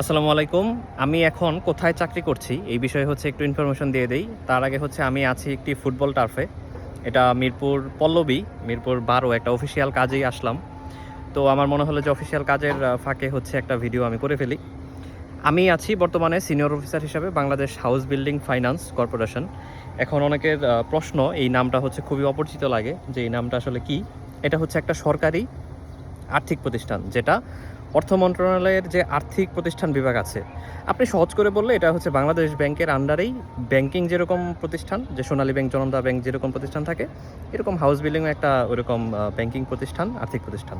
আসসালামু আলাইকুম। আমি এখন কোথায় চাকরি করছি এই বিষয়ে একটু ইনফরমেশন দিয়ে দেই। তার আগে আমি আছি একটি ফুটবল টার্ফে। এটা মিরপুর পল্লবী, মিরপুর ১২ একটা অফিসিয়াল কাজেই আসলাম। তো আমার মনে হলো যে অফিসিয়াল কাজের ফাঁকে একটা ভিডিও আমি করে ফেলি। আমি আছি বর্তমানে সিনিয়র অফিসার হিসাবে Bangladesh house building finance corporation. এখন অনেকের প্রশ্ন এই নামটা খুবই অপরিচিত লাগে যে এই নামটা আসলে কি? এটা একটা সরকারি আর্থিক প্রতিষ্ঠান, যেটা অর্থ মন্ত্রণালয়ের যে আর্থিক প্রতিষ্ঠান বিভাগ আছে, আপনি সহজ করে বললে এটা বাংলাদেশ ব্যাংকের আন্ডারেই ব্যাংকিং যেরকম প্রতিষ্ঠান, যে সোনালী ব্যাংক, জনতা ব্যাংক যেরকম প্রতিষ্ঠান থাকে, এরকম হাউস বিল্ডিংও একটা ওইরকম ব্যাংকিং প্রতিষ্ঠান, আর্থিক প্রতিষ্ঠান।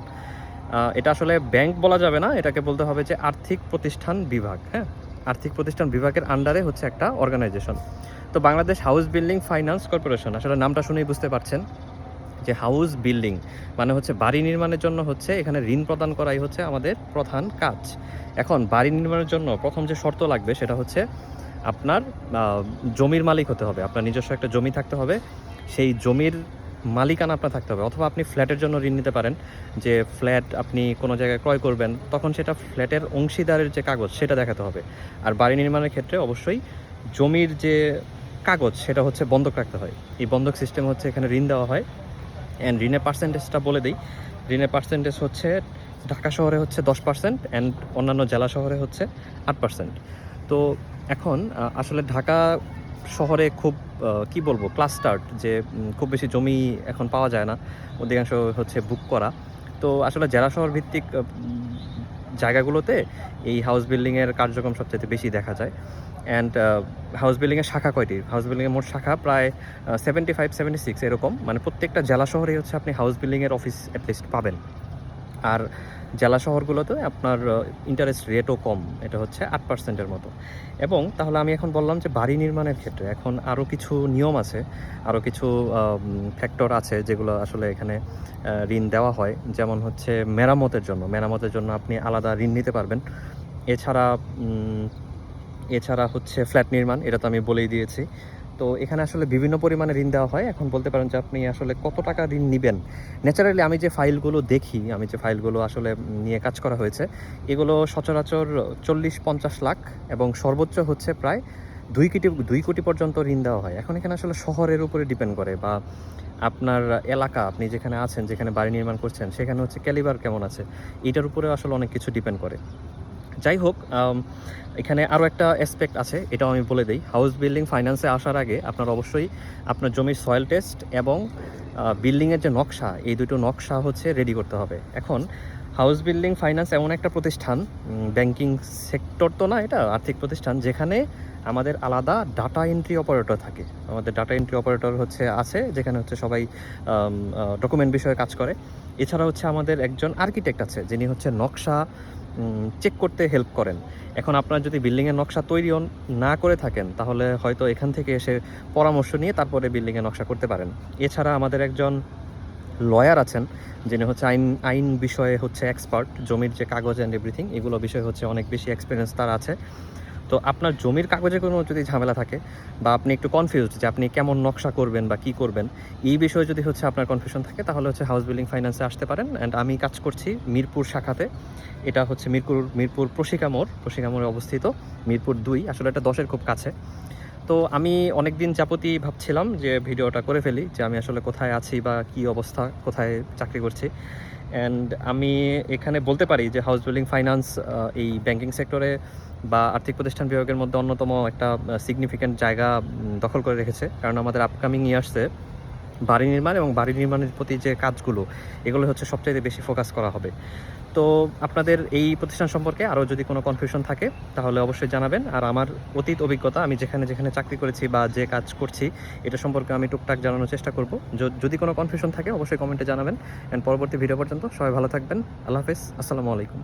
এটা আসলে ব্যাংক বলা যাবে না, এটাকে বলতে হবে যে আর্থিক প্রতিষ্ঠান বিভাগ। হ্যাঁ, আর্থিক প্রতিষ্ঠান বিভাগের আন্ডারে একটা অর্গানাইজেশন। তো Bangladesh house building finance corporation, আসলে নামটা শুনেই বুঝতে পারছেন যে হাউস বিল্ডিং মানে বাড়ি নির্মাণের জন্য এখানে ঋণ প্রদান করাই আমাদের প্রধান কাজ। এখন বাড়ি নির্মাণের জন্য প্রথম যে শর্ত লাগবে সেটা আপনার জমির মালিক হতে হবে, আপনার নিজস্ব একটা জমি থাকতে হবে, সেই জমির মালিকানা আপনার থাকতে হবে। অথবা আপনি ফ্ল্যাটের জন্য ঋণ নিতে পারেন, যে ফ্ল্যাট আপনি কোনো জায়গায় ক্রয় করবেন, তখন সেটা ফ্ল্যাটের অংশীদারের যে কাগজ সেটা দেখাতে হবে। আর বাড়ি নির্মাণের ক্ষেত্রে অবশ্যই জমির যে কাগজ সেটা বন্ধক রাখতে হয়। এই বন্ধক সিস্টেম এখানে ঋণ দেওয়া হয়। অ্যান্ড ঋণের পার্সেন্টেজটা বলে দিই। ঋণের পার্সেন্টেজ ঢাকা শহরে 10% অ্যান্ড অন্যান্য জেলা শহরে 8%। তো এখন আসলে ঢাকা শহরে খুব কি বলবো, ক্লাস্টার্ড, যে খুব বেশি জমি এখন পাওয়া যায় না, অধিকাংশ বুক করা। তো আসলে জেলা শহর ভিত্তিক জায়গাগুলোতে এই হাউস বিল্ডিংয়ের কার্যক্রম সবচেয়ে বেশি দেখা যায়। অ্যান্ড হাউস বিল্ডিংয়ের শাখা কয়টি? হাউস বিল্ডিংয়ের মোট শাখা প্রায় 75-76 এরকম, মানে প্রত্যেকটা জেলা শহরেই আপনি হাউস বিল্ডিংয়ের অফিস অ্যাটলিস্ট পাবেন। আর জেলা শহরগুলোতে আপনার ইন্টারেস্ট রেটও কম, এটা 8%-এর মতো। এবং তাহলে আমি এখন বললাম যে বাড়ি নির্মাণের ক্ষেত্রে এখন আরও কিছু নিয়ম আছে, আরও কিছু ফ্যাক্টর আছে যেগুলো আসলে এখানে ঋণ দেওয়া হয়। যেমন মেরামতের জন্য আপনি আলাদা ঋণ নিতে পারবেন। এছাড়া এছাড়া ফ্ল্যাট নির্মাণ, এটা তো আমি বলেই দিয়েছি। তো এখানে আসলে বিভিন্ন পরিমাণে ঋণ দেওয়া হয়। এখন বলতে পারেন যে আপনি আসলে কত টাকা ঋণ নেবেন। ন্যাচারালি আমি যে ফাইলগুলো দেখি, আমি যে ফাইলগুলো আসলে নিয়ে কাজ করা হয়েছে, এগুলো সচরাচর 40-50 লাখ এবং সর্বোচ্চ প্রায় 2 কোটি পর্যন্ত ঋণ দেওয়া হয়। এখন এখানে আসলে শহরের উপরে ডিপেন্ড করে, বা আপনার এলাকা, আপনি যেখানে আছেন, যেখানে বাড়ি নির্মাণ করছেন, সেখানে ক্যালিবার কেমন আছে, এটার উপরে আসলে অনেক কিছু ডিপেন্ড করে। যাই হোক, এখানে আরও একটা অ্যাসপেক্ট আছে, এটাও আমি বলে দিই। হাউস বিল্ডিং ফাইন্যান্সে আসার আগে আপনার অবশ্যই আপনার জমির সয়েল টেস্ট এবং বিল্ডিংয়ের যে নকশা, এই দুটো নকশা রেডি করতে হবে। এখন হাউস বিল্ডিং ফাইন্যান্স এমন একটা প্রতিষ্ঠান, ব্যাংকিং সেক্টর তো না, এটা আর্থিক প্রতিষ্ঠান, যেখানে আমাদের আলাদা ডাটা এন্ট্রি অপারেটর থাকে। আমাদের ডাটা এন্ট্রি অপারেটর আছে, যেখানে সবাই ডকুমেন্ট বিষয়ে কাজ করে। এছাড়া আমাদের একজন আর্কিটেক্ট আছে, যিনি নকশা চেক করতে হেল্প করেন। এখন আপনার যদি বিল্ডিংয়ের নকশা তৈরিও না করে থাকেন, তাহলে হয়তো এখান থেকে এসে পরামর্শ নিয়ে তারপরে বিল্ডিংয়ের নকশা করতে পারেন। এছাড়া আমাদের একজন লয়ার আছেন, যিনি আইন বিষয়ে এক্সপার্ট। জমির যে কাগজ অ্যান্ড এভরিথিং, এগুলো বিষয়ে অনেক বেশি এক্সপিরিয়েন্স তার আছে। তো আপনার জমির কাগজে কোনো যদি ঝামেলা থাকে, বা আপনি একটু কনফিউজড যে আপনি কেমন নকশা করবেন বা কী করবেন, এই বিষয়ে যদি আপনার কনফিউশন থাকে, তাহলে হাউস বিল্ডিং ফাইন্যান্সে আসতে পারেন। অ্যান্ড আমি কাজ করছি মিরপুর শাখাতে। এটা মিরপুর প্রশিকা মোড়ে অবস্থিত, মিরপুর 2, আসলে এটা 10-এর খুব কাছে। তো আমি অনেক দিন যাবতই ভাবছিলাম যে ভিডিওটা করে ফেলি, যে আমি আসলে কোথায় আছি বা কী অবস্থা, কোথায় চাকরি করছি। অ্যান্ড আমি এখানে বলতে পারি যে হাউস বিল্ডিং ফাইন্যান্স এই ব্যাংকিং সেক্টরে বা আর্থিক প্রতিষ্ঠান বিভাগের মধ্যে অন্যতম একটা সিগনিফিক্যান্ট জায়গা দখল করে রেখেছে। কারণ আমাদের আপকামিং ইয়ার্সে বাড়ি নির্মাণ এবং বাড়ি নির্মাণের প্রতি যে কাজগুলো, এগুলো সবচাইতে বেশি ফোকাস করা হবে। তো আপনাদের এই প্রতিষ্ঠান সম্পর্কে আরও যদি কোনো কনফিউশন থাকে, তাহলে অবশ্যই জানাবেন। আর আমার অতীত অভিজ্ঞতা, আমি যেখানে যেখানে চাকরি করেছি বা যে কাজ করছি, এটা সম্পর্কে আমি টুকটাক জানানোর চেষ্টা করব। যদি কোনো কনফিউশন থাকে, অবশ্যই কমেন্টে জানাবেন। অ্যান্ড পরবর্তী ভিডিও পর্যন্ত সবাই ভালো থাকবেন। আল্লাহ হাফেজ, আসসালামু আলাইকুম।